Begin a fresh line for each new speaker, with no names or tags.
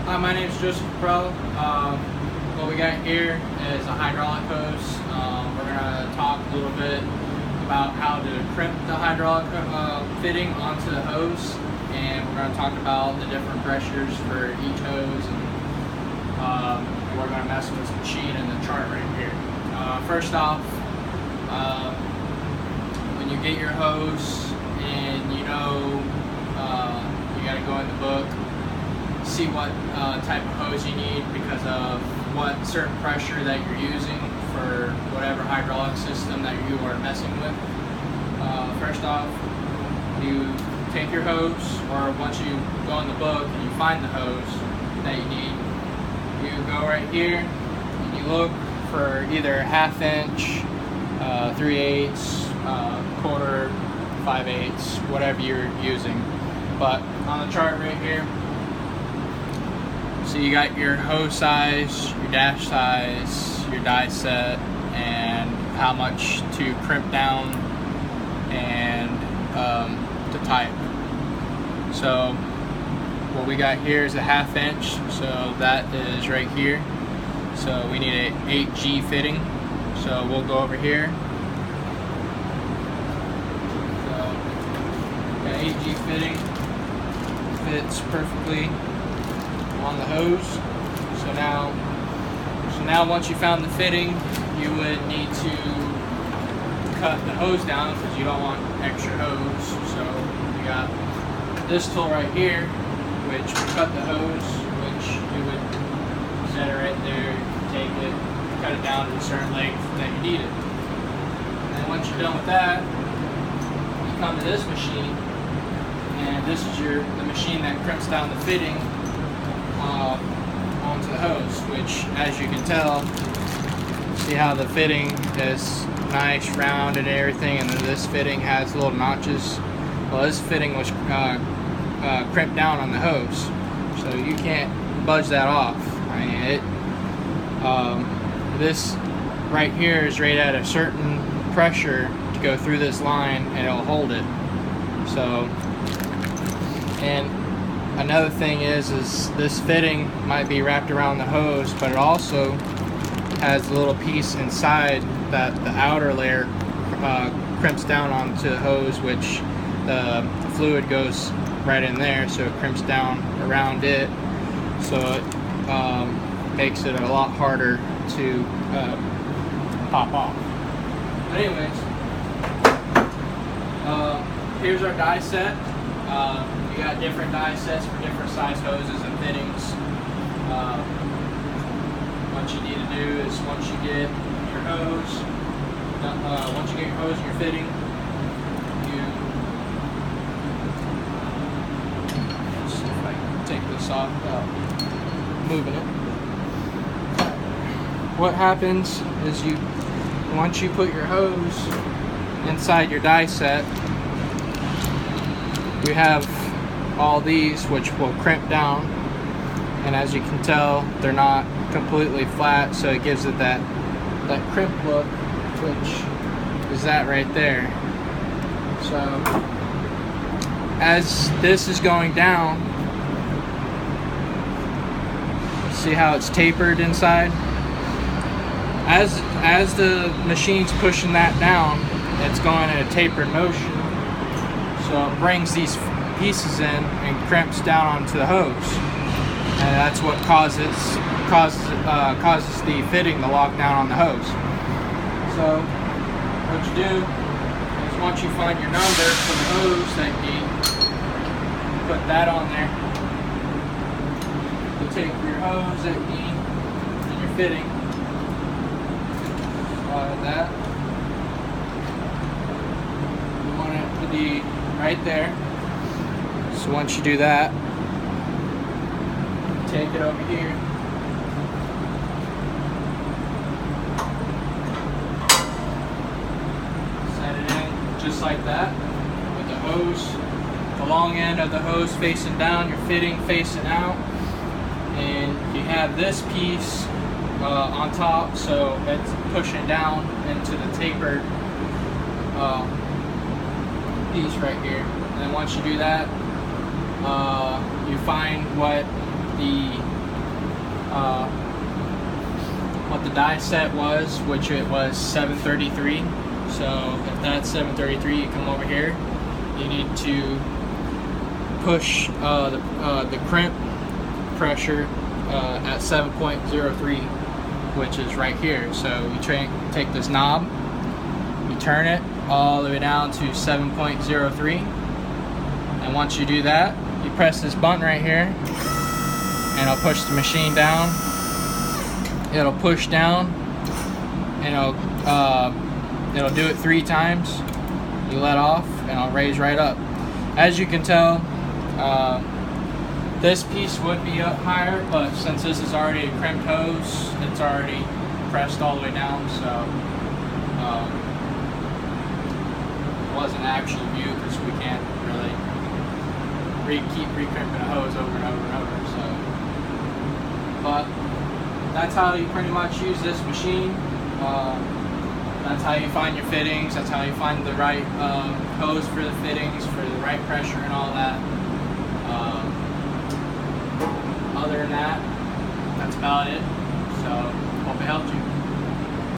Hi, my name is Joseph Pro. What we got here is a hydraulic hose. We're going to talk a little bit about how to crimp the hydraulic fitting onto the hose, and we're going to talk about the different pressures for each hose, and we're going to mess with this machine in the chart right here. First off, when you get your hose and you know you got to go in the book, see what type of hose you need because of what certain pressure that you're using for whatever hydraulic system that you are messing with. First off, you take your hose, or once you go in the book and you find the hose that you need, you go right here and you look for either 1/2 inch, 3/8, quarter, 5/8, whatever you're using. But on the chart right here, so you got your hose size, your dash size, your die set, and how much to crimp down and to type. So what we got here is a 1/2 inch, so that is right here. So we need a 8G fitting. So we'll go over here. So the 8G fitting fits perfectly on the hose. So now once you found the fitting, you would need to cut the hose down because you don't want extra hose. So you got this tool right here, which will cut the hose, which you would set it right there, take it, cut it down to a certain length that you need it. And once you're done with that, you come to this machine, and this is the machine that crimps down the fitting onto the hose, which, as you can tell, see how the fitting is nice, round, and everything, and then this fitting has little notches. Well, this fitting was crimped down on the hose, so you can't budge that off. I mean, this right here is rated at a certain pressure to go through this line, and it'll hold it. So, and another thing is this fitting might be wrapped around the hose, but it also has a little piece inside that the outer layer crimps down onto the hose, which the fluid goes right in there, so it crimps down around it, so it makes it a lot harder to pop off. But anyways, here's our die set. You got different die sets for different size hoses and fittings. What you need to do is once you get your hose and your fitting, let's see if I can take this off without moving it. What happens is once you put your hose inside your die set, you have all these which will crimp down, and as you can tell, they're not completely flat, so it gives it that crimp look, which is that right there. So as this is going down, see how it's tapered inside? As the machine's pushing that down, it's going in a tapered motion, so it brings these pieces in and crimps down onto the hose, and that's what causes the fitting to lock down on the hose. So what you do is once you find your number for the hose that you need, you put that on there. You take your hose that you need and your fitting, slide that. You want it to be right there. So once you do that, take it over here. Set it in just like that with the hose, the long end of the hose facing down, your fitting facing out, and you have this piece on top, so it's pushing down into the tapered piece right here. And then once you do that, you find what the what the die set was, which it was 733. So if that's 733, you come over here. You need to push the crimp pressure at 7.03, which is right here. So you take this knob, you turn it all the way down to 7.03, and once you do that, you press this button right here, and it'll push the machine down. It'll push down, and it'll do it 3 times. You let off, and it'll raise right up. As you can tell, this piece would be up higher, but since this is already a crimped hose, it's already pressed all the way down, so it wasn't an actual view because we can't really keep re-crimping a hose over and over and over. So, but that's how you pretty much use this machine. That's how you find your fittings. That's how you find the right hose for the fittings, for the right pressure and all that. Other than that, that's about it. So, hope it helped you.